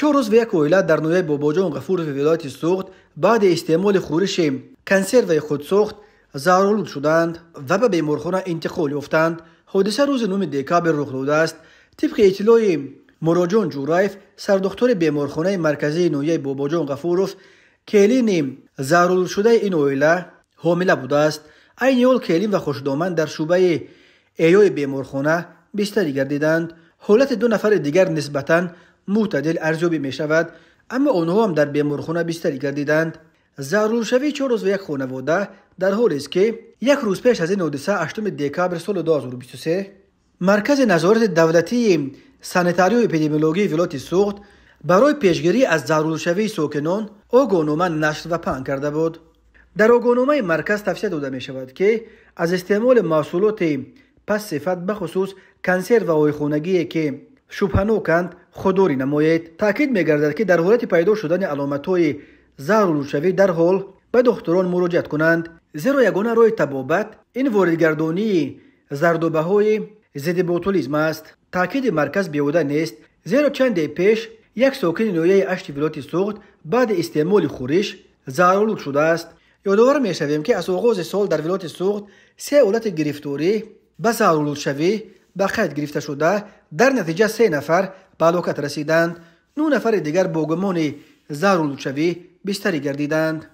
4 روز و یک اویله در نویه باباجان غفورов ولایت سوخت بعد استعمال خورش کنسرو خودساخت زهرآلود شدند و به بیمارخانه انتقال یافتند. حادثه روز 9 دکامبر رخ داده است. طبق اطلاع مراجان جورایف سردختور بیمارخانه مرکزی نویه باباجان غفورов کلین زهرآلود شده این اویله حامله بوده است. این حال کلین و خوشدامن در شعبه ایای بیمارخانه بستری گردیدند. حالت 2 نفر دیگر نسبتاً معتدل ارزیابی می شود، اما آنها هم در بیمارخانه بستری گردیدند. زهرآلود شوی 4 روز و یک خانواده در حالی است که یک روز پیش از این حادثه 8 دکامبر سال 2023 مرکز نظارت دولتی سانیتاری و اپیدمیولوژی ولایت سوخت برای پیشگیری از زهرآلود شوی ساکنان آگاهنامه نشر و پهن کرده بود. در آگاهنامه مرکز توصیه داده می شود که از استعمال محصولات پس صفت بخصوص کنسرو و آیخانگی که شبهه‌ناکند خودداری نمایید. تاکید می گردد که در حالت پیدا شدن علامت‌های زهرآلود شوی در حال به دکتران مراجعت کنند، زیرا یگانه راه تبابت این واردگردانی زردوبه‌های ضد بوتولیسم است. تاکید مرکز بیهوده نیست، زیرا چند پیش یک ساکن نویه 8 ولایت سوخت بعد استعمال خورش زهرآلود شده است. یادآور می‌شویم که از آغاز سال در ولایت سوخت 3 حالت گرفتاری به زهرآلود شوی به قید گرفته شده، در نتیجه 3 نفر به هلاکت رسیدند. 9 نفر دیگر با گمان زهرآلود شوی بستری گردیدند.